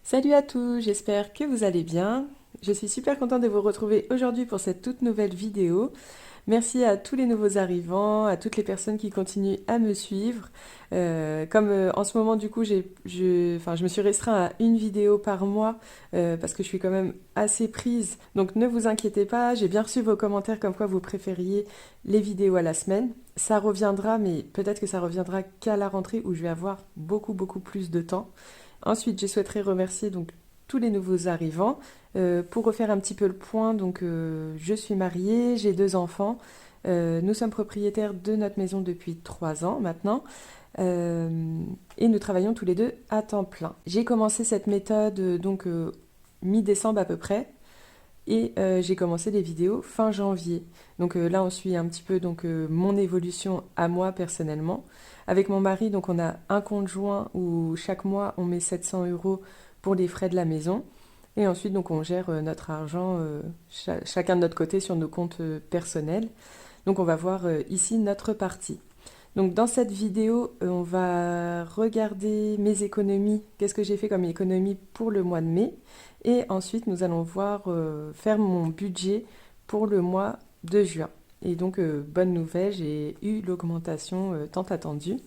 Salut à tous, j'espère que vous allez bien. Je suis super contente de vous retrouver aujourd'hui pour cette toute nouvelle vidéo. Merci à tous les nouveaux arrivants, à toutes les personnes qui continuent à me suivre. Comme en ce moment, du coup, je me suis restreint à une vidéo par mois parce que je suis quand même assez prise. Donc ne vous inquiétez pas, j'ai bien reçu vos commentaires comme quoi vous préfériez les vidéos à la semaine. Ça reviendra, mais peut-être que ça reviendra qu'à la rentrée où je vais avoir beaucoup plus de temps. Ensuite, je souhaiterais remercier donc tous les nouveaux arrivants. Pour refaire un petit peu le point, donc je suis mariée, j'ai deux enfants. Nous sommes propriétaires de notre maison depuis 3 ans maintenant. Euh, et nous travaillons tous les deux à temps plein. J'ai commencé cette méthode mi-décembre à peu près. Et j'ai commencé les vidéos fin janvier. Donc là, on suit un petit peu mon évolution à moi personnellement. Avec mon mari, donc on a un compte joint où chaque mois on met 700 euros pour les frais de la maison. Et ensuite, donc on gère notre argent chacun de notre côté sur nos comptes personnels. Donc on va voir ici notre partie. Donc dans cette vidéo, on va regarder mes économies, qu'est-ce que j'ai fait comme économie pour le mois de mai. Et ensuite, nous allons voir faire mon budget pour le mois de juin. Et donc, bonne nouvelle, j'ai eu l'augmentation tant attendue.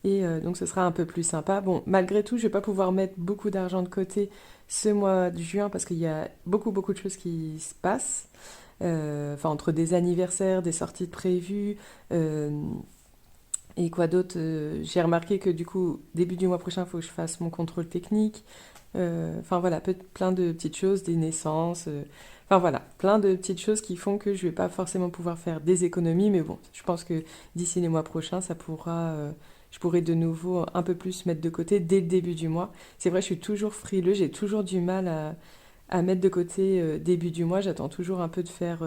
Et donc, ce sera un peu plus sympa. Bon, malgré tout, je ne vais pas pouvoir mettre beaucoup d'argent de côté ce mois de juin parce qu'il y a beaucoup de choses qui se passent. Enfin, entre des anniversaires, des sorties de prévues, euh, et quoi d'autre j'ai remarqué que du coup, début du mois prochain, il faut que je fasse mon contrôle technique. Enfin voilà, plein de petites choses, des naissances. Enfin voilà, plein de petites choses qui font que je vais pas forcément pouvoir faire des économies. Mais bon, je pense que d'ici les mois prochains, je pourrai de nouveau un peu plus mettre de côté dès le début du mois. C'est vrai, je suis toujours frileux, j'ai toujours du mal à mettre de côté début du mois. J'attends toujours un peu de faire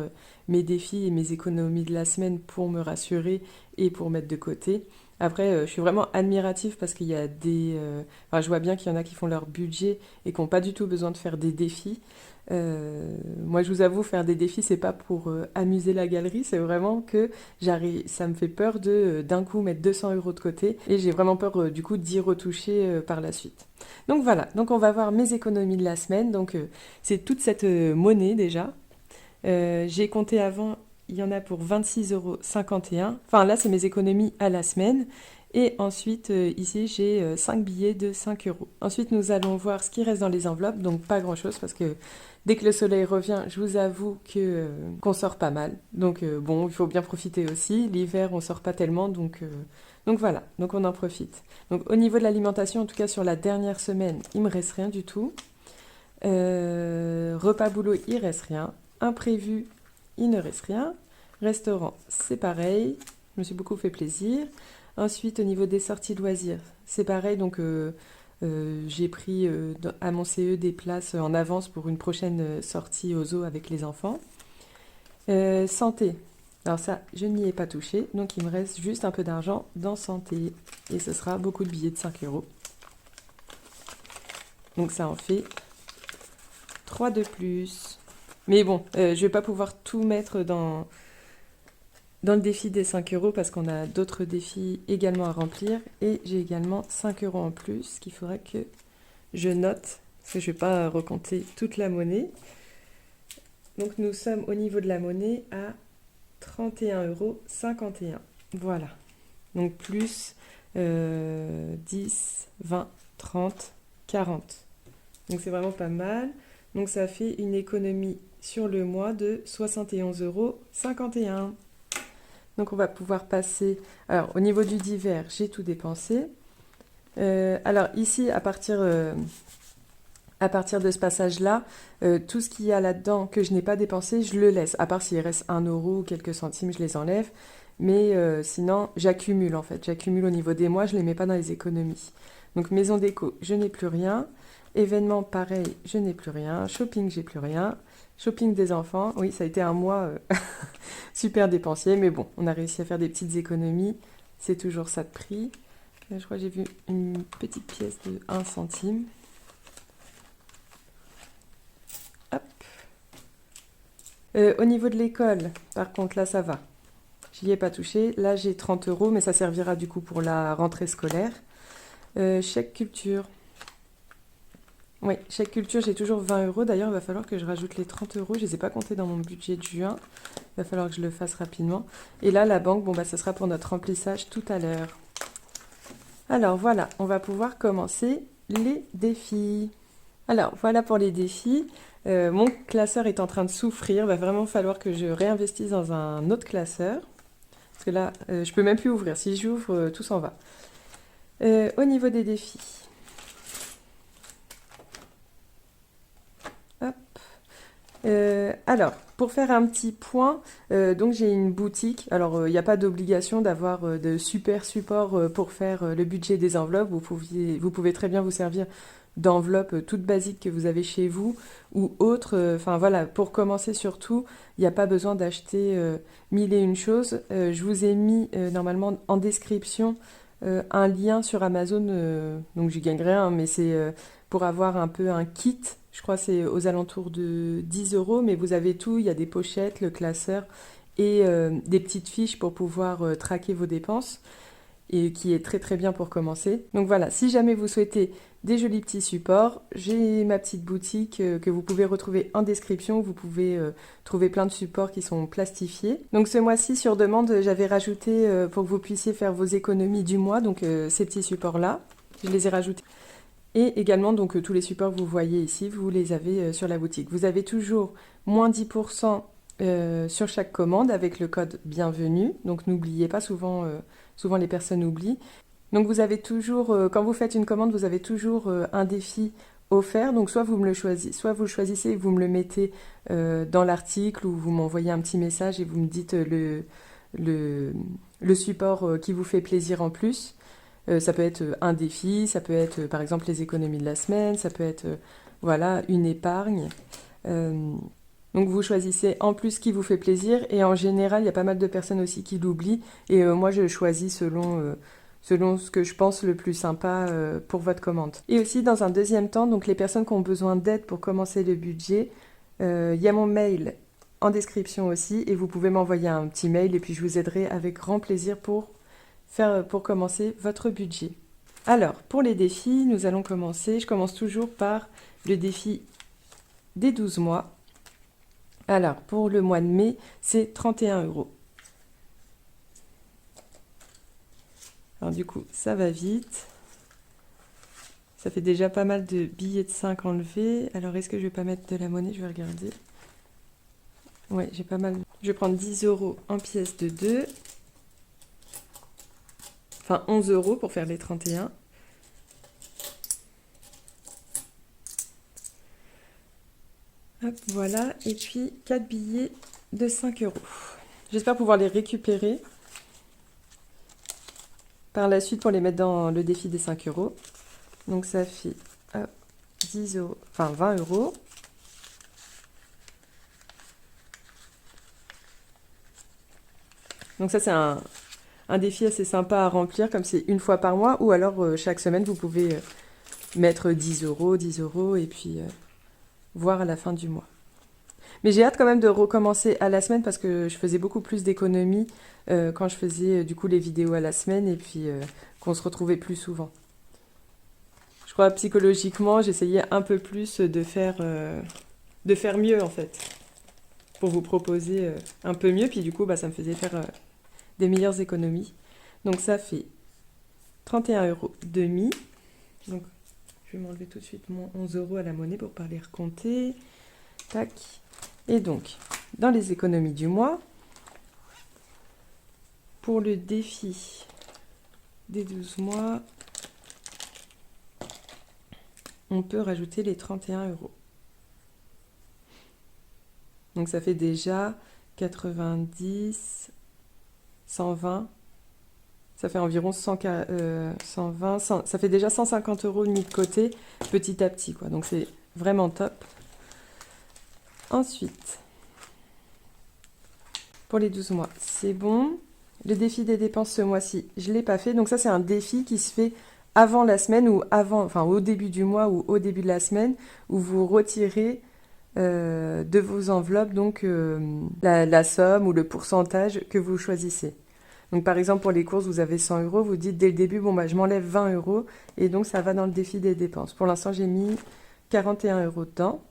mes défis et mes économies de la semaine pour me rassurer et pour mettre de côté. Après, je suis vraiment admirative parce qu'il y a enfin, je vois bien qu'il y en a qui font leur budget et qui n'ont pas du tout besoin de faire des défis. Moi, je vous avoue, faire des défis, c'est pas pour amuser la galerie, c'est vraiment que ça me fait peur de d'un coup mettre 200 euros de côté et j'ai vraiment peur du coup d'y retoucher par la suite. Donc voilà, donc on va voir mes économies de la semaine. Donc c'est toute cette monnaie déjà. J'ai compté avant, il y en a pour 26,51 euros. Enfin là, c'est mes économies à la semaine. Et ensuite, ici, j'ai 5 billets de 5 euros. Ensuite, nous allons voir ce qui reste dans les enveloppes. Donc pas grand-chose parce que dès que le soleil revient, je vous avoue qu'on sort pas mal. Donc bon, il faut bien profiter aussi. L'hiver, on sort pas tellement. Donc voilà, donc on en profite. Donc au niveau de l'alimentation, en tout cas sur la dernière semaine, il me reste rien du tout. Repas boulot, il reste rien. Imprévu, il ne reste rien. Restaurant, c'est pareil. Je me suis beaucoup fait plaisir. Ensuite, au niveau des sorties loisirs, c'est pareil. Donc, j'ai pris à mon CE des places en avance pour une prochaine sortie au zoo avec les enfants. Santé. Alors ça, je n'y ai pas touché. Donc, il me reste juste un peu d'argent dans santé. Et ce sera beaucoup de billets de 5 euros. Donc, ça en fait 3 de plus. Mais bon, je vais pas pouvoir tout mettre dans le défi des 5 euros parce qu'on a d'autres défis également à remplir. Et j'ai également 5 euros en plus qu'il faudrait que je note parce que je vais pas recompter toute la monnaie. Donc nous sommes au niveau de la monnaie à 31,51 euros. Voilà. Donc plus 10, 20, 30, 40. Donc c'est vraiment pas mal. Donc ça fait une économie sur le mois de 71,51 euros. Donc on va pouvoir passer. Alors au niveau du divers, j'ai tout dépensé. Alors ici, à partir de ce passage-là, tout ce qu'il y a là-dedans que je n'ai pas dépensé, je le laisse. À part s'il reste 1 euro ou quelques centimes, je les enlève. Mais sinon, j'accumule en fait. J'accumule au niveau des mois, je ne les mets pas dans les économies. Donc maison déco, je n'ai plus rien. Événement, pareil, je n'ai plus rien. Shopping, j'ai plus rien. Shopping des enfants, oui, ça a été un mois super dépensier, mais bon, on a réussi à faire des petites économies. C'est toujours ça de prix. Je crois que j'ai vu une petite pièce de 1 centime. Hop. Au niveau de l'école, par contre, là, ça va. J'y ai pas touché. Là, j'ai 30 euros, mais ça servira du coup pour la rentrée scolaire. Chèque culture. Oui, chaque culture, j'ai toujours 20 euros. D'ailleurs, il va falloir que je rajoute les 30 euros. Je ne les ai pas comptés dans mon budget de juin. Il va falloir que je le fasse rapidement. Et là, la banque, bon, bah, ça sera pour notre remplissage tout à l'heure. Alors voilà, on va pouvoir commencer les défis. Alors voilà pour les défis. Mon classeur est en train de souffrir. Il va vraiment falloir que je réinvestisse dans un autre classeur. Parce que là, je peux même plus ouvrir. Si j'ouvre, tout s'en va. Au niveau des défis. Hop. Alors, pour faire un petit point, donc j'ai une boutique. Alors, il n'y a pas d'obligation d'avoir de super supports pour faire le budget des enveloppes. Vous pouvez très bien vous servir d'enveloppes toutes basiques que vous avez chez vous ou autres. Enfin voilà, pour commencer surtout, il n'y a pas besoin d'acheter mille et une choses. Je vous ai mis normalement en description un lien sur Amazon, donc j'y gagnerai un, mais c'est pour avoir un peu un kit. Je crois que c'est aux alentours de 10 euros, mais vous avez tout. Il y a des pochettes, le classeur et des petites fiches pour pouvoir traquer vos dépenses et qui est très très bien pour commencer. Donc voilà, si jamais vous souhaitez des jolis petits supports, j'ai ma petite boutique que vous pouvez retrouver en description. Vous pouvez trouver plein de supports qui sont plastifiés. Donc ce mois-ci, sur demande, j'avais rajouté pour que vous puissiez faire vos économies du mois, donc ces petits supports-là. Je les ai rajoutés. Et également, donc tous les supports que vous voyez ici, vous les avez sur la boutique. Vous avez toujours moins 10% sur chaque commande avec le code bienvenue. Donc n'oubliez pas, souvent les personnes oublient. Donc vous avez toujours, quand vous faites une commande, vous avez toujours un défi offert. Donc soit vous me le choisissez, soit vous le choisissez et vous me le mettez dans l'article ou vous m'envoyez un petit message et vous me dites le support qui vous fait plaisir en plus. Ça peut être un défi, ça peut être par exemple les économies de la semaine, ça peut être voilà, une épargne. Donc vous choisissez en plus ce qui vous fait plaisir et en général il y a pas mal de personnes aussi qui l'oublient et moi je choisis selon ce que je pense le plus sympa pour votre commande. Et aussi dans un deuxième temps, donc les personnes qui ont besoin d'aide pour commencer le budget, il y a mon mail en description aussi et vous pouvez m'envoyer un petit mail et puis je vous aiderai avec grand plaisir pour commencer votre budget. Alors, pour les défis, nous allons commencer. Je commence toujours par le défi des 12 mois. Alors, pour le mois de mai, c'est 31 euros. Alors du coup, ça va vite. Ça fait déjà pas mal de billets de 5 enlevés. Alors, est-ce que je vais pas mettre de la monnaie? Je vais regarder. Ouais, j'ai pas mal. Je vais prendre 10 euros en pièces de 2. Enfin, 11 euros pour faire les 31. Hop, voilà. Et puis, 4 billets de 5 euros. J'espère pouvoir les récupérer par la suite pour les mettre dans le défi des 5 euros. Donc, ça fait 10 euros, enfin 20 euros. Donc ça, c'est un défi assez sympa à remplir, comme c'est une fois par mois, ou alors chaque semaine, vous pouvez mettre 10 euros, et puis voir à la fin du mois. Mais j'ai hâte quand même de recommencer à la semaine, parce que je faisais beaucoup plus d'économies quand je faisais du coup les vidéos à la semaine, et puis qu'on se retrouvait plus souvent. Je crois psychologiquement, j'essayais un peu plus de faire mieux en fait, pour vous proposer un peu mieux, puis du coup, bah, ça me faisait faire des meilleures économies. Donc ça fait 31 euros demi. Donc je vais m'enlever tout de suite mon 11 euros à la monnaie pour pas les recompter. Tac. Et donc, dans les économies du mois, pour le défi des 12 mois, on peut rajouter les 31 euros. Donc ça fait déjà 90, 120, ça fait environ 120, ça fait déjà 150 euros mis de côté petit à petit, quoi. Donc c'est vraiment top. Ensuite, pour les 12 mois, c'est bon. Le défi des dépenses ce mois-ci, je ne l'ai pas fait. Donc ça, c'est un défi qui se fait avant la semaine ou enfin au début du mois ou au début de la semaine, où vous retirez de vos enveloppes donc la somme ou le pourcentage que vous choisissez. Donc par exemple pour les courses vous avez 100 euros, vous dites dès le début bon bah je m'enlève 20 euros et donc ça va dans le défi des dépenses. Pour l'instant j'ai mis 41 euros dedans.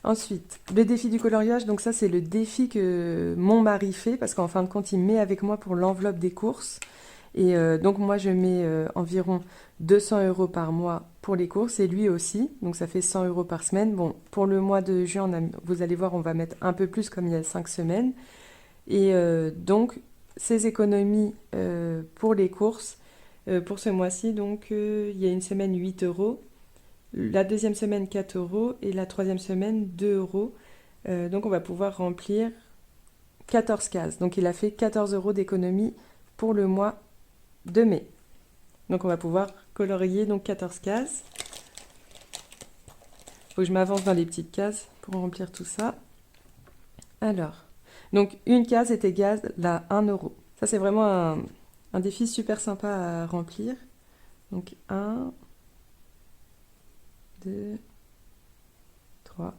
Ensuite, le défi du coloriage, donc ça c'est le défi que mon mari fait parce qu'en fin de compte il met avec moi pour l'enveloppe des courses. Et donc moi je mets environ 200 euros par mois pour les courses et lui aussi, donc ça fait 100 euros par semaine. Bon, pour le mois de juin, vous allez voir, on va mettre un peu plus comme il y a 5 semaines. Et donc ces économies pour les courses, pour ce mois-ci, donc il y a une semaine 8 euros. La deuxième semaine 4 euros et la troisième semaine 2 euros. Donc on va pouvoir remplir 14 cases. Donc il a fait 14 euros d'économie pour le mois de mai. Donc on va pouvoir colorier donc 14 cases. Il faut que je m'avance dans les petites cases pour remplir tout ça. Alors, donc une case est égale à 1 euro. Ça c'est vraiment un défi super sympa à remplir. Donc 1, 2, 3,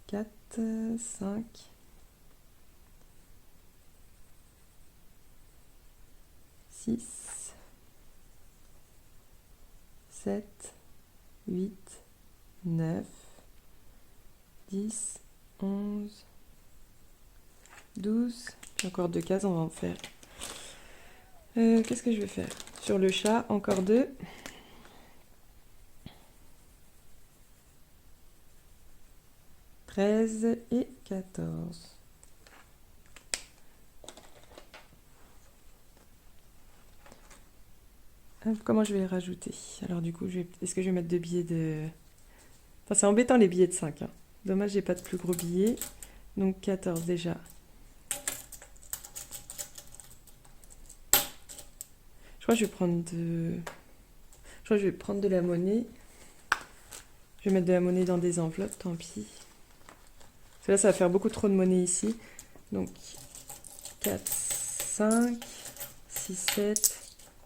4, 5, 6, 7, 8, 9, 10, 11, 12. Puis encore 2 cases, on va en faire. Qu'est-ce que je vais faire? Sur le chat, encore 2. 13 et 14. Comment je vais les rajouter? Alors du coup, est-ce que je vais mettre 2 billets de... Enfin, c'est embêtant les billets de 5. Hein. Dommage, j'ai pas de plus gros billets. Donc 14 déjà. Je crois que je vais prendre de... Je crois que je vais prendre de la monnaie. Je vais mettre de la monnaie dans des enveloppes, tant pis. Parce que là, ça va faire beaucoup trop de monnaie ici. Donc 4, 5, 6, 7...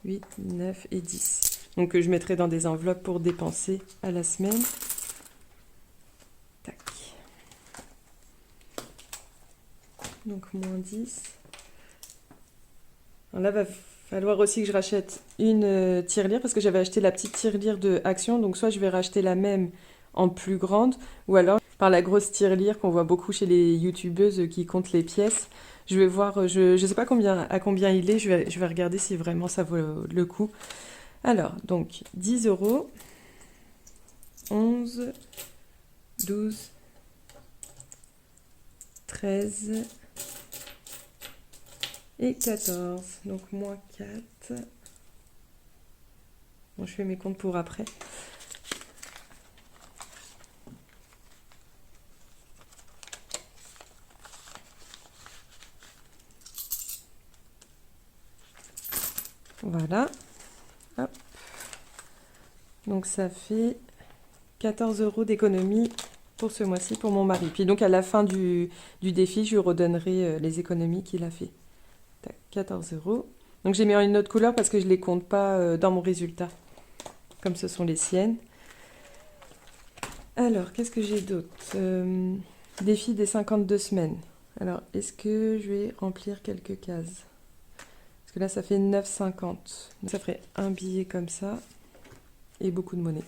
8, 9 et 10. Donc je mettrai dans des enveloppes pour dépenser à la semaine. Tac. Donc moins 10. Alors là, va falloir aussi que je rachète une tirelire parce que j'avais acheté la petite tirelire de Action. Donc soit je vais racheter la même en plus grande ou alors par la grosse tirelire qu'on voit beaucoup chez les youtubeuses qui comptent les pièces. Je vais voir, je ne sais pas à combien il est, je vais regarder si vraiment ça vaut le coup. Alors, donc 10 euros, 11, 12, 13 et 14. Donc moins 4. Bon, je fais mes comptes pour après. Voilà. Hop. Donc ça fait 14 euros d'économie pour ce mois-ci pour mon mari. Puis donc à la fin du défi, je lui redonnerai les économies qu'il a fait. Tac, 14 euros. Donc j'ai mis en une autre couleur parce que je ne les compte pas dans mon résultat, comme ce sont les siennes. Alors, qu'est-ce que j'ai d'autre? Défi des 52 semaines. Alors, est-ce que je vais remplir quelques cases? Parce que là, ça fait 9,50. Donc ça ferait un billet comme ça et beaucoup de monnaie.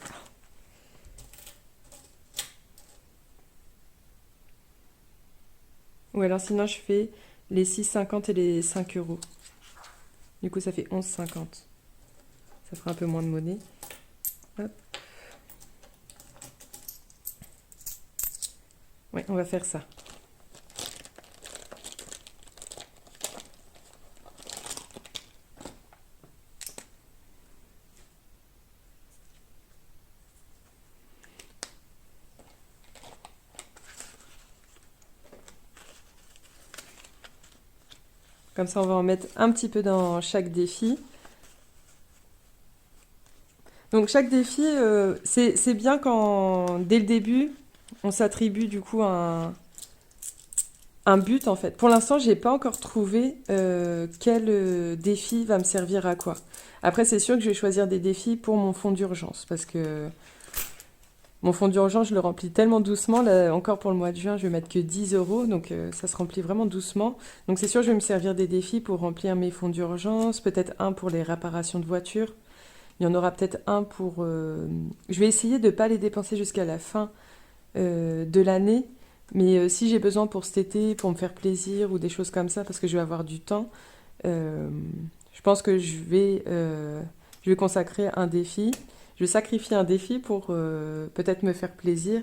Ou alors sinon, je fais les 6,50 et les 5 euros. Du coup, ça fait 11,50. Ça fera un peu moins de monnaie. Hop. Ouais, on va faire ça. Comme ça, on va en mettre un petit peu dans chaque défi. Donc chaque défi, c'est bien quand, dès le début, on s'attribue du coup un but en fait. Pour l'instant, j'ai pas encore trouvé quel défi va me servir à quoi. Après, c'est sûr que je vais choisir des défis pour mon fonds d'urgence parce que mon fonds d'urgence, je le remplis tellement doucement. Là, encore pour le mois de juin, je vais mettre que 10 euros, donc ça se remplit vraiment doucement. Donc c'est sûr, je vais me servir des défis pour remplir mes fonds d'urgence, peut-être un pour les réparations de voitures. Il y en aura peut-être un pour... Je vais essayer de ne pas les dépenser jusqu'à la fin de l'année, mais si j'ai besoin pour cet été, pour me faire plaisir ou des choses comme ça, parce que je vais avoir du temps, euh, je pense que je vais consacrer un défi. Je vais sacrifier un défi pour peut-être me faire plaisir.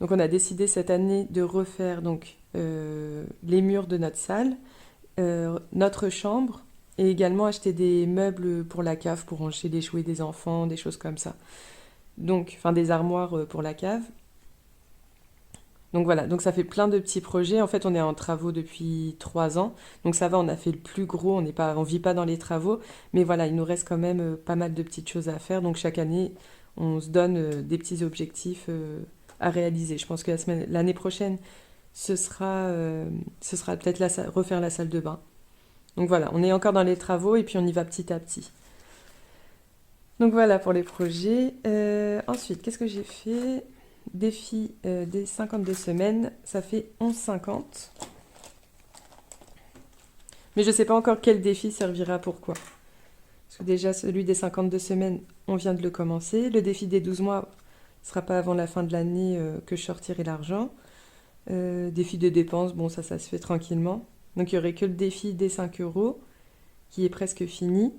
Donc on a décidé cette année de refaire donc les murs de notre salle, notre chambre et également acheter des meubles pour la cave pour ranger les jouets des enfants, des choses comme ça. Donc, enfin des armoires pour la cave. Donc voilà, donc ça fait plein de petits projets. En fait, on est en travaux depuis 3 ans, donc ça va, on a fait le plus gros. On vit pas dans les travaux, mais voilà, il nous reste quand même pas mal de petites choses à faire. Donc chaque année, on se donne des petits objectifs à réaliser. Je pense que l'année prochaine, ce sera peut-être refaire la salle de bain. Donc voilà, on est encore dans les travaux et puis on y va petit à petit. Donc voilà pour les projets. Ensuite, qu'est-ce que j'ai fait? Défi des 52 semaines, ça fait 11,50. Mais je ne sais pas encore quel défi servira pour quoi. Parce que déjà, celui des 52 semaines, on vient de le commencer. Le défi des 12 mois ne sera pas avant la fin de l'année que je sortirai l'argent. Défi des dépenses, bon, ça se fait tranquillement. Donc il n'y aurait que le défi des 5 euros, qui est presque fini.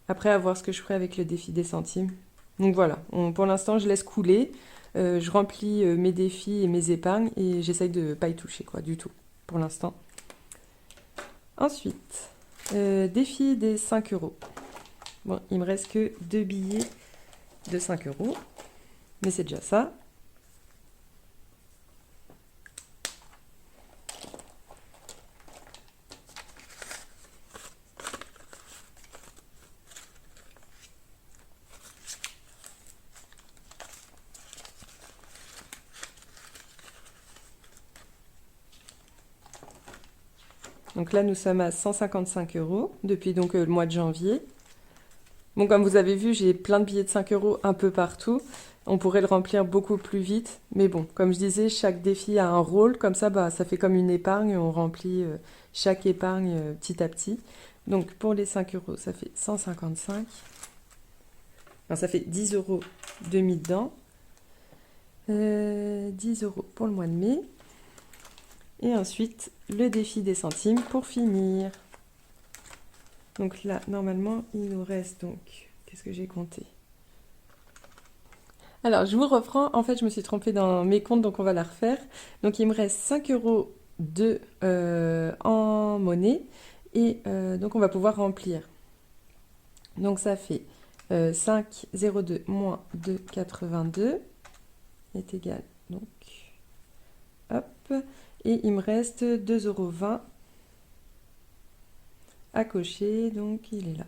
Après, à voir ce que je ferai avec le défi des centimes. Donc voilà, pour l'instant, je laisse couler. Je remplis mes défis et mes épargnes et j'essaye de ne pas y toucher, quoi, du tout, pour l'instant. Ensuite, défi des 5 euros. Bon, il me reste que 2 billets de 5 euros, mais c'est déjà ça. Donc là, nous sommes à 155 euros depuis donc le mois de janvier. Bon, comme vous avez vu, j'ai plein de billets de 5 euros un peu partout. On pourrait le remplir beaucoup plus vite. Mais bon, comme je disais, chaque défi a un rôle. Comme ça, bah, ça fait comme une épargne. On remplit chaque épargne petit à petit. Donc pour les 5 euros, ça fait 155. Enfin, ça fait 10 euros de mis dedans. 10 euros pour le mois de mai. Et ensuite, le défi des centimes pour finir. Donc là, normalement, il nous reste donc... Qu'est-ce que j'ai compté? Alors, je vous reprends. En fait, je me suis trompée dans mes comptes, donc on va la refaire. Donc, il me reste 5 euros en monnaie. Et donc, on va pouvoir remplir. Donc, ça fait 5,02 moins 2,82 est égal. Donc, hop. Et il me reste 2,20 euros à cocher. Donc, il est là.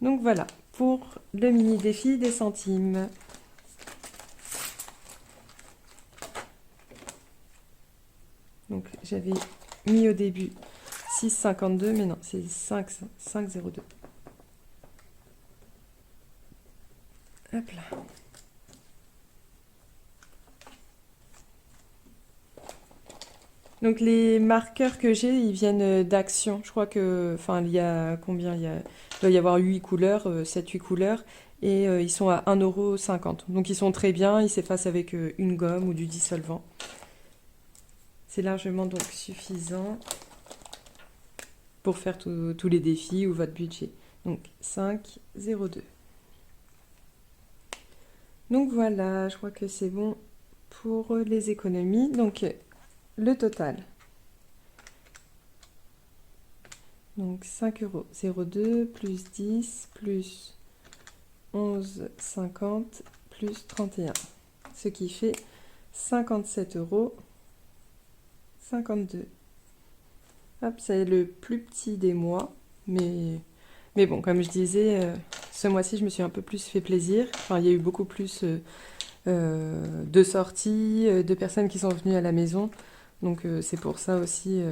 Donc voilà, pour le mini défi des centimes. Donc j'avais mis au début 6,52, mais non, c'est 5,02. Hop là. Donc les marqueurs que j'ai, ils viennent d'Action. Je crois que, enfin, il y a combien? Il doit y avoir 8 couleurs, 7-8 couleurs, et ils sont à 1,50 €. Donc ils sont très bien, ils s'effacent avec une gomme ou du dissolvant. C'est largement donc suffisant pour faire tous les défis ou votre budget. Donc 5,02. Donc voilà, je crois que c'est bon pour les économies. Donc le total. Donc 5,02 € plus 10 plus 11,50 plus 31. Ce qui fait 57,52 €. Hop, c'est le plus petit des mois. Mais bon, comme je disais, ce mois-ci, je me suis un peu plus fait plaisir. Enfin, il y a eu beaucoup plus de sorties, de personnes qui sont venues à la maison. Donc c'est pour ça aussi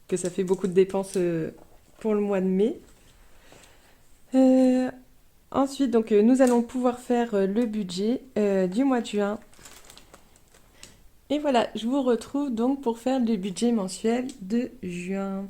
que ça fait beaucoup de dépenses pour le mois de mai. Ensuite, donc, nous allons pouvoir faire le budget du mois de juin. Et voilà, je vous retrouve donc pour faire le budget mensuel de juin.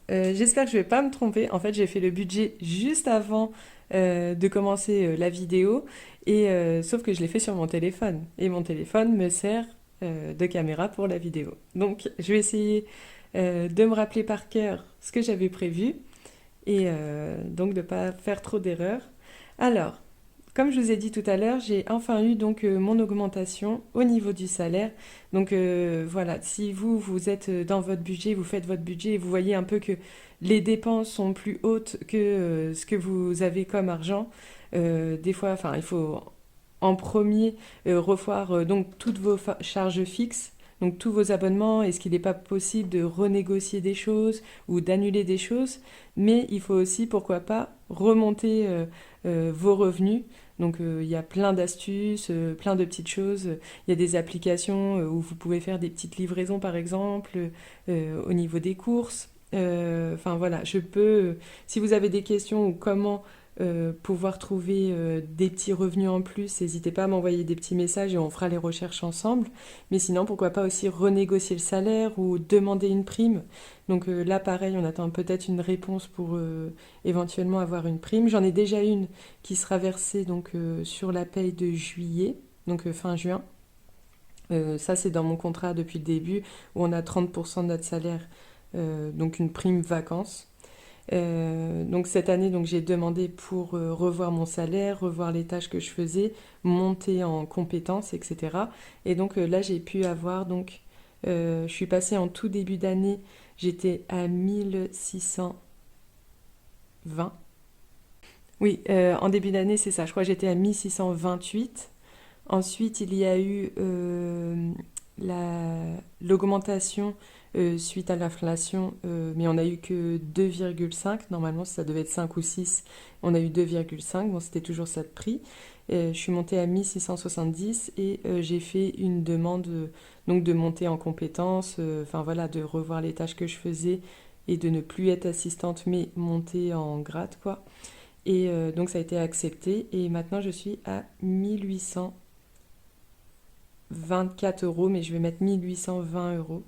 J'espère que je vais pas me tromper. En fait, j'ai fait le budget juste avant de commencer la vidéo et sauf que je l'ai fait sur mon téléphone et mon téléphone me sert de caméra pour la vidéo. Donc, je vais essayer de me rappeler par cœur ce que j'avais prévu et donc de pas faire trop d'erreurs. Alors, comme je vous ai dit tout à l'heure, j'ai enfin eu donc mon augmentation au niveau du salaire. Donc voilà, si vous êtes dans votre budget, vous faites votre budget et vous voyez un peu que les dépenses sont plus hautes que ce que vous avez comme argent, des fois, enfin, il faut en premier revoir donc toutes vos charges fixes. Donc tous vos abonnements, est-ce qu'il n'est pas possible de renégocier des choses ou d'annuler des choses? Mais il faut aussi, pourquoi pas, remonter vos revenus. Donc il y a plein d'astuces, plein de petites choses. Il y a des applications où vous pouvez faire des petites livraisons par exemple au niveau des courses. Enfin voilà, je peux, si vous avez des questions ou comment pouvoir trouver des petits revenus en plus, n'hésitez pas à m'envoyer des petits messages et on fera les recherches ensemble. Mais sinon, pourquoi pas aussi renégocier le salaire ou demander une prime. Donc là, pareil, on attend peut-être une réponse pour éventuellement avoir une prime. J'en ai déjà une qui sera versée donc sur la paye de juillet, donc fin juin. Ça, c'est dans mon contrat depuis le début où on a 30% de notre salaire, donc une prime vacances. Donc cette année, donc j'ai demandé pour revoir mon salaire, revoir les tâches que je faisais, monter en compétences, etc. Et donc là, j'ai pu avoir donc, je suis passée en tout début d'année, j'étais à 1620. Oui, en début d'année, c'est ça. Je crois que j'étais à 1628. Ensuite, il y a eu l'augmentation suite à l'inflation, mais on a eu que 2,5. Normalement, ça devait être 5 ou 6. On a eu 2,5. Bon, c'était toujours ça de prix. Je suis montée à 1670 et j'ai fait une demande donc de monter en compétences, enfin voilà, de revoir les tâches que je faisais et de ne plus être assistante mais monter en grade, quoi. Et donc ça a été accepté et maintenant je suis à 1824 euros, mais je vais mettre 1820 euros.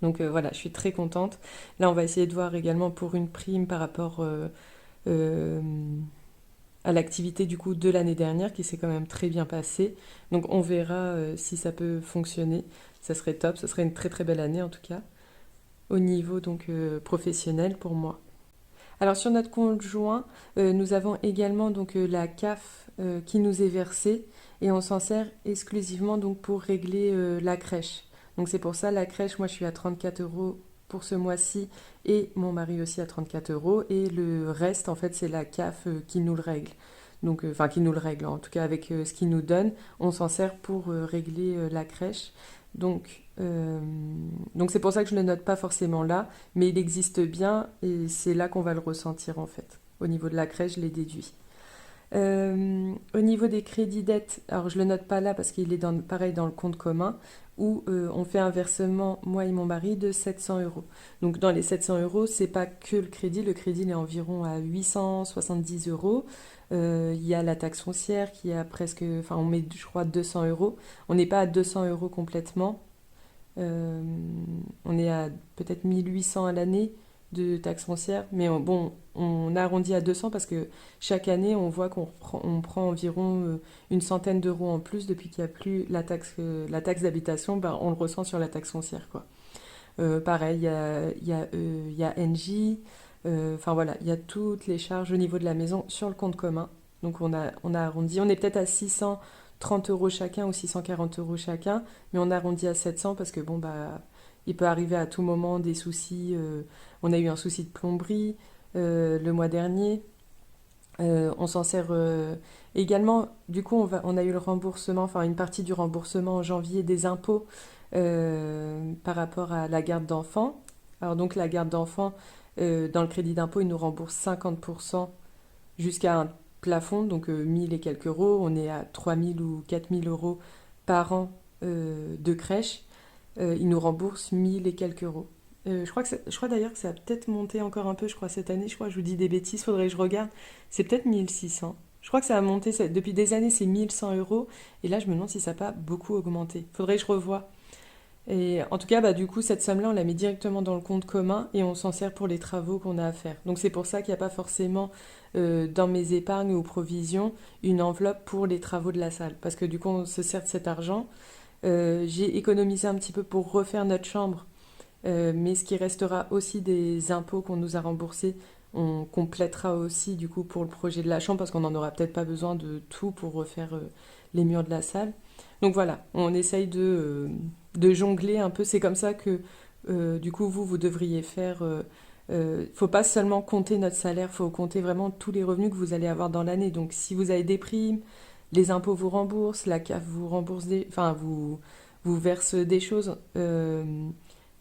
Donc voilà, je suis très contente. Là, on va essayer de voir également pour une prime par rapport euh, à l'activité du coup de l'année dernière qui s'est quand même très bien passée. Donc on verra si ça peut fonctionner. Ça serait top, ça serait une très très belle année en tout cas au niveau donc professionnel pour moi. Alors sur notre compte joint, nous avons également donc la CAF qui nous est versée et on s'en sert exclusivement donc pour régler la crèche. Donc c'est pour ça la crèche, moi je suis à 34 euros pour ce mois-ci et mon mari aussi à 34 euros et le reste en fait c'est la CAF qui nous le règle. Donc enfin qui nous le règle en tout cas avec ce qu'il nous donne, on s'en sert pour régler la crèche. Donc donc c'est pour ça que je ne le note pas forcément là, mais il existe bien et c'est là qu'on va le ressentir en fait. Au niveau de la crèche, je l'ai déduit. Au niveau des crédits dettes, alors je le note pas là parce qu'il est pareil dans le compte commun où on fait un versement, moi et mon mari, de 700 euros. Donc dans les 700 euros, c'est pas que le crédit il est environ à 870 euros. Il y a la taxe foncière qui est à presque, enfin on met je crois 200 euros. On n'est pas à 200 euros complètement. Euh, on est à peut-être 1800 à l'année de taxes foncières, mais bon, on arrondit à 200 parce que chaque année, on voit on prend environ une centaine d'euros en plus depuis qu'il n'y a plus la taxe d'habitation, ben, on le ressent sur la taxe foncière, quoi. Pareil, il y a NJ, enfin voilà, il y a toutes les charges au niveau de la maison sur le compte commun. Donc on a arrondi, on est peut-être à 630 euros chacun ou 640 euros chacun, mais on arrondit à 700 parce que bon, bah, il peut arriver à tout moment des soucis. On a eu un souci de plomberie le mois dernier. On s'en sert également. Du coup, on a eu le remboursement, enfin une partie du remboursement en janvier des impôts par rapport à la garde d'enfants. Alors donc la garde d'enfants, dans le crédit d'impôt, ils nous remboursent 50% jusqu'à un plafond, donc 1000 et quelques euros. On est à 3000 ou 4000 euros par an de crèche. Ils nous remboursent 1000 et quelques euros. Je crois d'ailleurs que ça a peut-être monté encore un peu, je crois, cette année. Je crois que je vous dis des bêtises, faudrait que je regarde. C'est peut-être 1600. Je crois que ça a monté, depuis des années, c'est 1100 euros. Et là, je me demande si ça n'a pas beaucoup augmenté. Faudrait que je revoie. Et en tout cas, bah, du coup, cette somme-là, on la met directement dans le compte commun et on s'en sert pour les travaux qu'on a à faire. Donc c'est pour ça qu'il n'y a pas forcément dans mes épargnes ou provisions une enveloppe pour les travaux de la salle. Parce que du coup, on se sert de cet argent. J'ai économisé un petit peu pour refaire notre chambre, mais ce qui restera aussi des impôts qu'on nous a remboursés, on complétera aussi du coup pour le projet de la chambre parce qu'on n'en aura peut-être pas besoin de tout pour refaire les murs de la salle. Donc voilà, on essaye de jongler un peu. C'est comme ça que du coup vous devriez faire. Faut pas seulement compter notre salaire, faut compter vraiment tous les revenus que vous allez avoir dans l'année. Donc si vous avez des primes, les impôts vous remboursent, la CAF vous rembourse enfin vous verse des choses.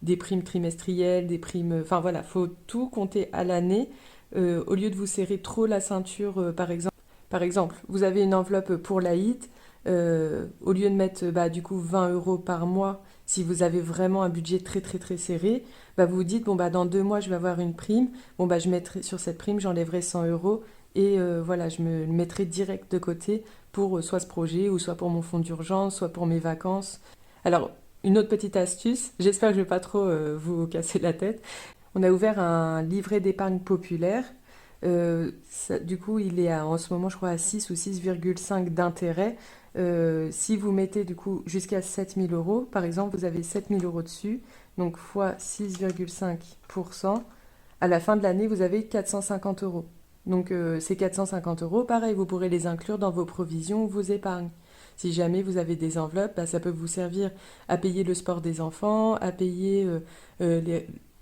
Des primes trimestrielles, des primes... Enfin voilà, faut tout compter à l'année au lieu de vous serrer trop la ceinture, par exemple. Par exemple, vous avez une enveloppe pour l'AID, au lieu de mettre bah, du coup 20 euros par mois, si vous avez vraiment un budget très très très serré, bah, vous vous dites, bon bah dans 2 mois je vais avoir une prime, bon bah je mettrai sur cette prime, j'enlèverai 100 euros et voilà, je me le mettrai direct de côté pour soit ce projet ou soit pour mon fonds d'urgence, soit pour mes vacances. Alors, une autre petite astuce, j'espère que je ne vais pas trop vous casser la tête. On a ouvert un livret d'épargne populaire. Du coup, il est en ce moment, je crois, à 6 ou 6,5 d'intérêt. Si vous mettez du coup jusqu'à 7 000 euros, par exemple, vous avez 7 000 euros dessus, donc fois 6,5%, à la fin de l'année, vous avez 450 euros. Donc ces 450 euros, pareil, vous pourrez les inclure dans vos provisions ou vos épargnes. Si jamais vous avez des enveloppes, bah, ça peut vous servir à payer le sport des enfants, à payer,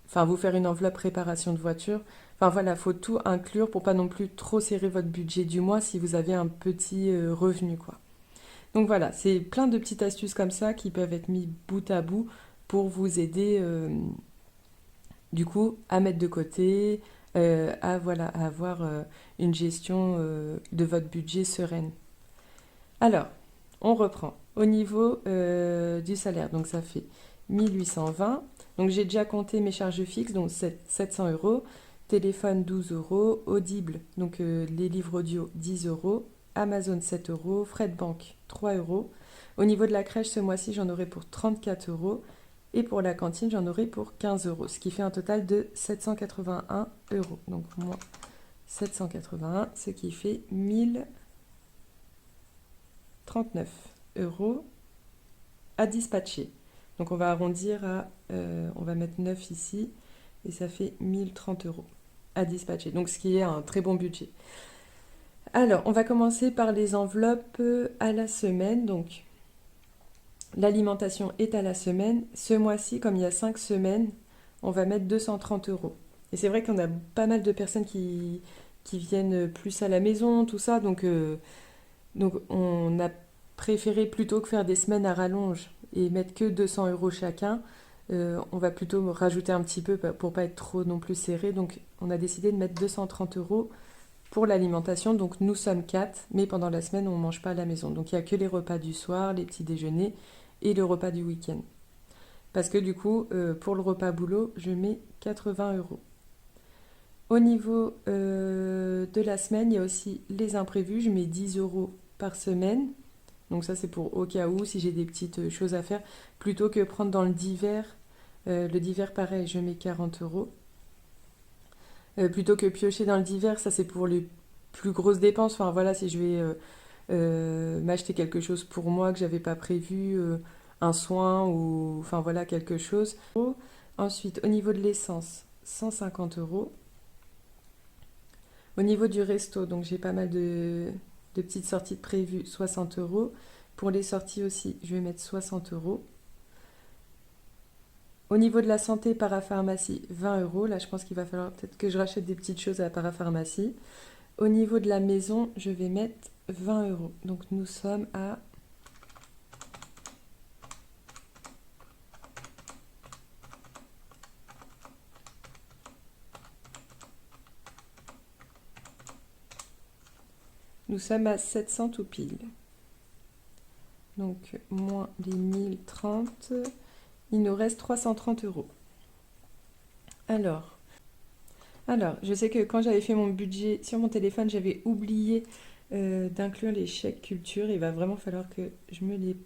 enfin vous faire une enveloppe réparation de voiture. Enfin voilà, faut tout inclure pour pas non plus trop serrer votre budget du mois si vous avez un petit revenu quoi. Donc voilà, c'est plein de petites astuces comme ça qui peuvent être mis bout à bout pour vous aider du coup à mettre de côté, à voilà, à avoir une gestion de votre budget sereine. Alors, on reprend. Au niveau du salaire, donc ça fait 1820. Donc j'ai déjà compté mes charges fixes, donc 700 euros. Téléphone 12 euros. Audible, donc les livres audio 10 euros. Amazon 7 euros. Frais de banque 3 euros. Au niveau de la crèche, ce mois-ci, j'en aurai pour 34 euros. Et pour la cantine, j'en aurai pour 15 euros. Ce qui fait un total de 781 euros. Donc moins 781, ce qui fait 1039 € à dispatcher. Donc on va arrondir à, on va mettre 9 ici, et ça fait 1030 € à dispatcher. Donc ce qui est un très bon budget. Alors, on va commencer par les enveloppes à la semaine. Donc l'alimentation est à la semaine. Ce mois-ci, comme il y a 5 semaines, on va mettre 230 euros. Et c'est vrai qu'on a pas mal de personnes qui viennent plus à la maison, tout ça. Donc on a préféré plutôt que faire des semaines à rallonge et mettre que 200 euros chacun, on va plutôt rajouter un petit peu pour pas être trop non plus serré. Donc on a décidé de mettre 230 euros pour l'alimentation. Donc nous sommes 4, mais pendant la semaine on ne mange pas à la maison. Donc il n'y a que les repas du soir, les petits déjeuners et le repas du week-end. Parce que du coup, pour le repas boulot, je mets 80 euros. Au niveau de la semaine, il y a aussi les imprévus. Je mets 10 euros par semaine. Donc ça, c'est pour au cas où, si j'ai des petites choses à faire. Plutôt que prendre dans le divers. Le divers, pareil, je mets 40 euros. Plutôt que piocher dans le divers, ça c'est pour les plus grosses dépenses. Enfin voilà, si je vais m'acheter quelque chose pour moi que j'avais pas prévu, un soin ou enfin voilà quelque chose. Ensuite, au niveau de l'essence, 150 euros. Au niveau du resto, donc j'ai pas mal de petites sorties de prévues, 60 euros. Pour les sorties aussi, je vais mettre 60 euros. Au niveau de la santé, parapharmacie, 20 euros. Là, je pense qu'il va falloir peut-être que je rachète des petites choses à la parapharmacie. Au niveau de la maison, je vais mettre 20 euros. Donc nous sommes à... Nous sommes à 700 tout pile. Donc moins les 1030, il nous reste 330 euros. Alors, je sais que quand j'avais fait mon budget sur mon téléphone, j'avais oublié d'inclure les chèques culture. Il va vraiment falloir que je me les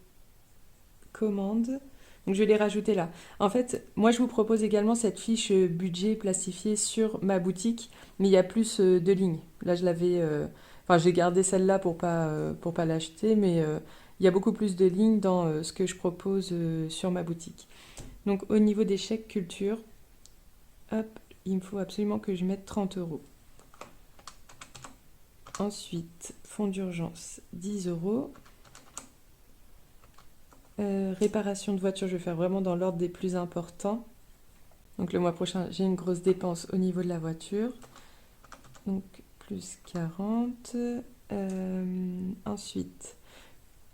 commande. Donc je vais les rajouter là. En fait, moi je vous propose également cette fiche budget plastifiée sur ma boutique, mais il y a plus de lignes. Là je l'avais, enfin j'ai gardé celle-là pour pas l'acheter, mais il y a beaucoup plus de lignes dans ce que je propose sur ma boutique. Donc au niveau des chèques culture, hop, il me faut absolument que je mette 30 euros. Ensuite, fonds d'urgence, 10 euros. Réparation de voiture, je vais faire vraiment dans l'ordre des plus importants. Donc le mois prochain, j'ai une grosse dépense au niveau de la voiture. Donc plus 40. Ensuite,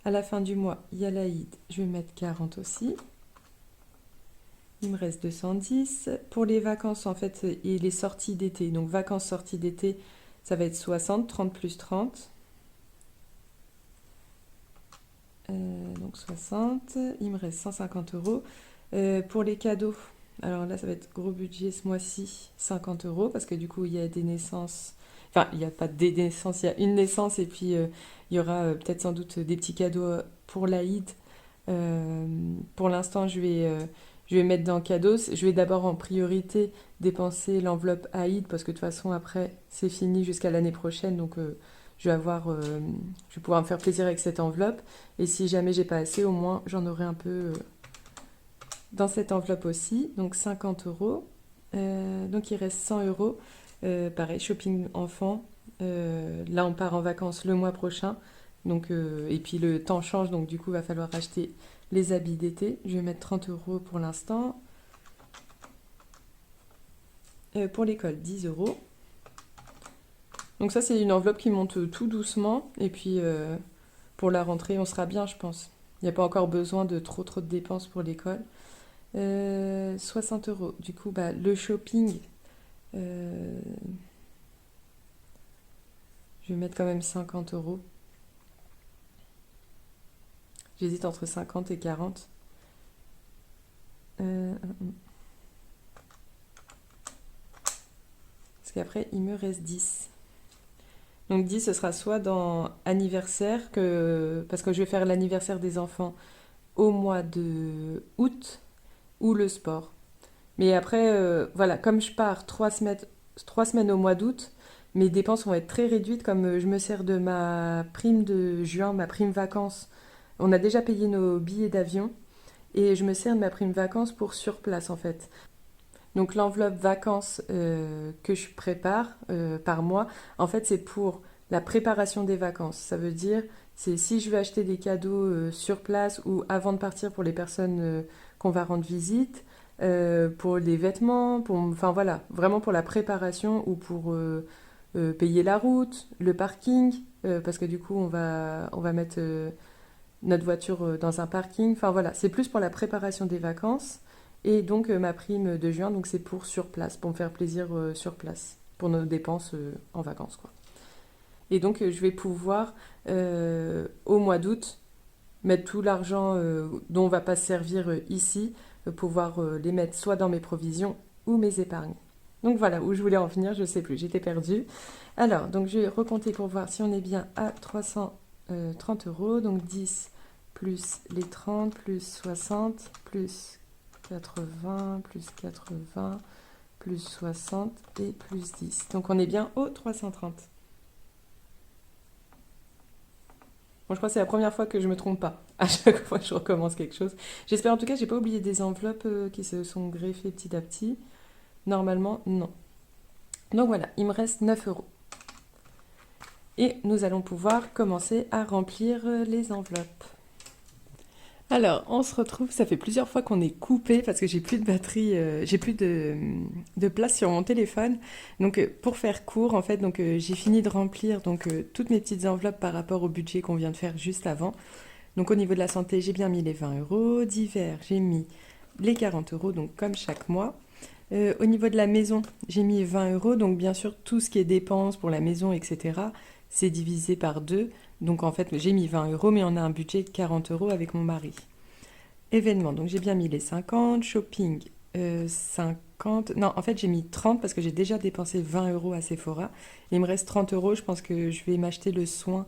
à la fin du mois, il y a l'Aïd. Je vais mettre 40 aussi. Il me reste 210. Pour les vacances, en fait, et les sorties d'été. Donc vacances, sorties d'été, ça va être 60, 30 plus 30. Donc 60. Il me reste 150 euros. Pour les cadeaux, alors là, ça va être gros budget ce mois-ci, 50 euros, parce que du coup, il y a des naissances. Enfin, il n'y a pas des naissances, il y a une naissance, et puis il y aura peut-être sans doute des petits cadeaux pour l'Aïd. Pour l'instant, je vais mettre dans cadeaux. Je vais d'abord en priorité dépenser l'enveloppe Aïd, parce que de toute façon, après, c'est fini jusqu'à l'année prochaine, donc je vais pouvoir me faire plaisir avec cette enveloppe. Et si jamais j'ai pas assez, au moins, j'en aurai un peu dans cette enveloppe aussi, donc 50 euros. Donc il reste 100 euros. Pareil, shopping enfant. Là, on part en vacances le mois prochain. Donc, et puis le temps change, donc du coup, il va falloir acheter les habits d'été. Je vais mettre 30 euros pour l'instant. Pour l'école, 10 euros. Donc ça, c'est une enveloppe qui monte tout doucement. Et puis, pour la rentrée, on sera bien, je pense. Il n'y a pas encore besoin de trop de dépenses pour l'école. 60 euros. Du coup, bah, le shopping, euh, je vais mettre quand même 50 euros. J'hésite entre 50 et 40. Parce qu'après, il me reste 10. Donc 10, ce sera soit dans anniversaire, parce que je vais faire l'anniversaire des enfants au mois de août, ou le sport. Mais après, voilà, comme je pars 3 semaines au mois d'août, mes dépenses vont être très réduites comme je me sers de ma prime de juin, ma prime vacances. On a déjà payé nos billets d'avion et je me sers de ma prime vacances pour sur place en fait. Donc l'enveloppe vacances que je prépare par mois, en fait c'est pour la préparation des vacances. Ça veut dire, c'est si je veux acheter des cadeaux sur place ou avant de partir pour les personnes qu'on va rendre visite, pour les vêtements, enfin voilà, vraiment pour la préparation ou pour payer la route, le parking, parce que du coup on va mettre notre voiture dans un parking. Enfin voilà, c'est plus pour la préparation des vacances. Et donc ma prime de juin, donc c'est pour sur place, pour me faire plaisir sur place, pour nos dépenses en vacances quoi. Et donc je vais pouvoir au mois d'août mettre tout l'argent dont on va pas se servir ici, pouvoir les mettre soit dans mes provisions ou mes épargnes. Donc voilà, où je voulais en venir, je sais plus, j'étais perdue. Alors, donc je vais recompter pour voir si on est bien à 330 euros. Donc 10 plus les 30 plus 60 plus 80 plus 80 plus 60 et plus 10. Donc on est bien au 330. Bon, je crois que c'est la première fois que je me trompe pas. À chaque fois, je recommence quelque chose. J'espère en tout cas, j'ai pas oublié des enveloppes qui se sont greffées petit à petit. Normalement, non. Donc voilà, il me reste 9 euros. Et nous allons pouvoir commencer à remplir les enveloppes. Alors, on se retrouve, ça fait plusieurs fois qu'on est coupé parce que j'ai plus de batterie, j'ai plus de place sur mon téléphone. Donc, pour faire court, en fait, donc j'ai fini de remplir donc toutes mes petites enveloppes par rapport au budget qu'on vient de faire juste avant. Donc, au niveau de la santé, j'ai bien mis les 20 euros. Divers, j'ai mis les 40 euros, donc comme chaque mois. Au niveau de la maison, j'ai mis 20 euros. Donc, bien sûr, tout ce qui est dépenses pour la maison, etc., c'est divisé par 2. Donc, en fait, j'ai mis 20 euros, mais on a un budget de 40 euros avec mon mari. Événements, donc j'ai bien mis les 50. Shopping, 50. Non, en fait, j'ai mis 30 parce que j'ai déjà dépensé 20 euros à Sephora. Il me reste 30 euros. Je pense que je vais m'acheter le soin,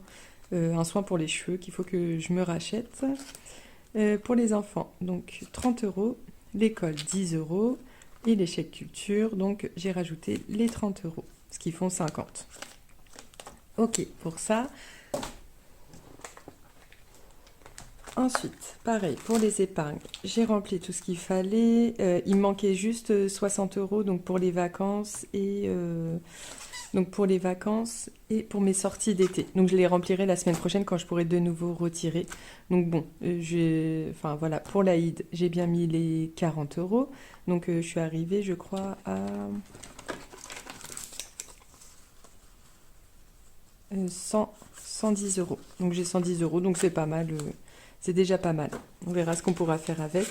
un soin pour les cheveux qu'il faut que je me rachète. Pour les enfants, donc 30 euros, l'école 10 euros et les chèques culture, donc j'ai rajouté les 30 euros, ce qui font 50. Ok, pour ça. Ensuite, pareil, pour les épargnes, j'ai rempli tout ce qu'il fallait. Il me manquait juste 60 euros donc pour les vacances et pour mes sorties d'été. Donc je les remplirai la semaine prochaine quand je pourrai de nouveau retirer. Donc bon, enfin voilà, pour l'Aïd, j'ai bien mis les 40 euros. Donc je suis arrivée, je crois, à 110 euros. Donc j'ai 110 euros, donc c'est pas mal. C'est déjà pas mal. On verra ce qu'on pourra faire avec.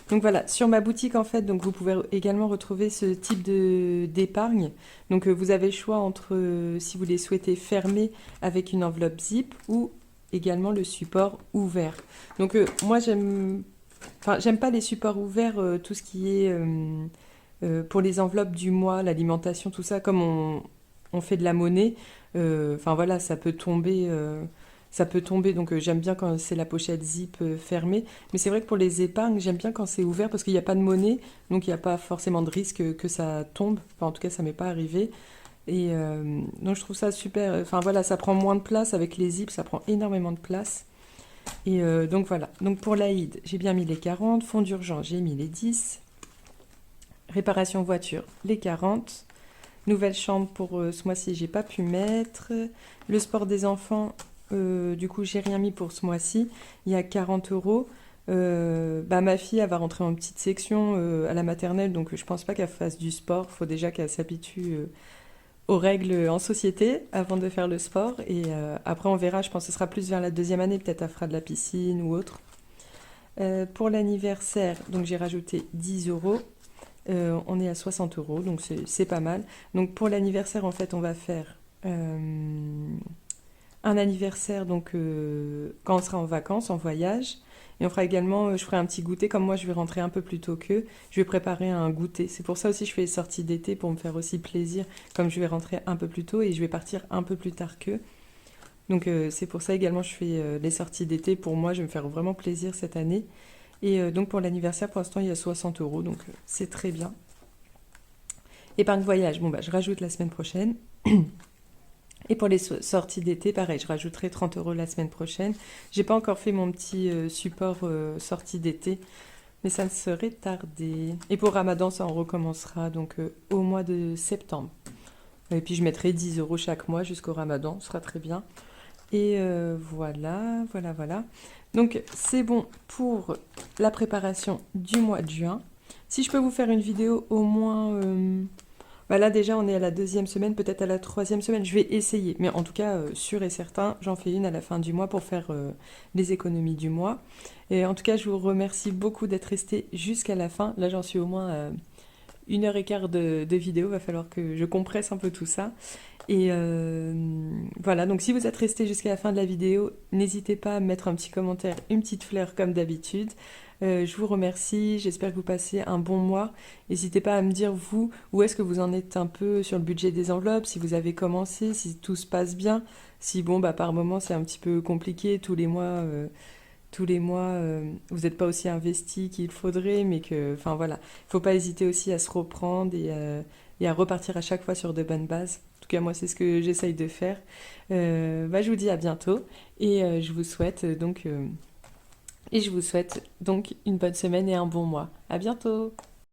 Donc voilà, sur ma boutique en fait, donc vous pouvez également retrouver ce type d'épargne. Donc vous avez le choix entre si vous les souhaitez fermer avec une enveloppe zip ou également le support ouvert. Donc moi j'aime pas les supports ouverts, tout ce qui est pour les enveloppes du mois, l'alimentation, tout ça, comme on fait de la monnaie. Enfin voilà, ça peut tomber. Ça peut tomber, donc j'aime bien quand c'est la pochette zip fermée. Mais c'est vrai que pour les épargnes, j'aime bien quand c'est ouvert parce qu'il n'y a pas de monnaie, donc il n'y a pas forcément de risque que ça tombe. Enfin, en tout cas, ça m'est pas arrivé. Et donc je trouve ça super. Enfin voilà, ça prend moins de place avec les zips, ça prend énormément de place. Et donc voilà. Donc pour l'Aïd, j'ai bien mis les 40. Fonds d'urgence, j'ai mis les 10. Réparation voiture, les 40. Nouvelle chambre pour ce mois-ci, j'ai pas pu mettre. Le sport des enfants, du coup, j'ai rien mis pour ce mois-ci. Il y a 40 euros. Ma fille, elle va rentrer en petite section à la maternelle, donc je pense pas qu'elle fasse du sport. Il faut déjà qu'elle s'habitue aux règles en société avant de faire le sport. Et après, on verra. Je pense que ce sera plus vers la deuxième année. Peut-être elle fera de la piscine ou autre. Pour l'anniversaire, donc j'ai rajouté 10 euros. On est à 60 euros, donc c'est pas mal. Donc pour l'anniversaire, en fait, on va faire un anniversaire donc quand on sera en vacances, en voyage. Et on fera également, je ferai un petit goûter. Comme moi, je vais rentrer un peu plus tôt qu'eux. Je vais préparer un goûter. C'est pour ça aussi que je fais les sorties d'été pour me faire aussi plaisir. Comme je vais rentrer un peu plus tôt et je vais partir un peu plus tard qu'eux. Donc c'est pour ça également que je fais les sorties d'été. Pour moi, je vais me faire vraiment plaisir cette année. Et donc pour l'anniversaire, pour l'instant, il y a 60 euros. Donc c'est très bien. Épargne voyage, bon bah je rajoute la semaine prochaine. Et pour les sorties d'été, pareil, je rajouterai 30 euros la semaine prochaine. J'ai pas encore fait mon petit support sortie d'été, mais ça ne serait tardé. Et pour Ramadan, ça on recommencera donc au mois de septembre. Et puis je mettrai 10 euros chaque mois jusqu'au Ramadan, ce sera très bien. Et voilà. Donc c'est bon pour la préparation du mois de juin. Si je peux vous faire une vidéo au moins là déjà on est à la deuxième semaine, peut-être à la troisième semaine, je vais essayer. Mais en tout cas, sûr et certain, j'en fais une à la fin du mois pour faire les économies du mois. Et en tout cas, je vous remercie beaucoup d'être resté jusqu'à la fin. Là j'en suis au moins à 1 heure et quart de vidéo, va falloir que je compresse un peu tout ça. Et voilà, donc si vous êtes resté jusqu'à la fin de la vidéo, n'hésitez pas à me mettre un petit commentaire, une petite fleur comme d'habitude. Je vous remercie, j'espère que vous passez un bon mois. N'hésitez pas à me dire, vous, où est-ce que vous en êtes un peu sur le budget des enveloppes, si vous avez commencé, si tout se passe bien, si bon, par moment c'est un petit peu compliqué, tous les mois, vous n'êtes pas aussi investi qu'il faudrait, mais que, enfin voilà, il ne faut pas hésiter aussi à se reprendre et à repartir à chaque fois sur de bonnes bases. En tout cas, moi, c'est ce que j'essaye de faire. Je vous dis à bientôt et je vous souhaite donc une bonne semaine et un bon mois. À bientôt!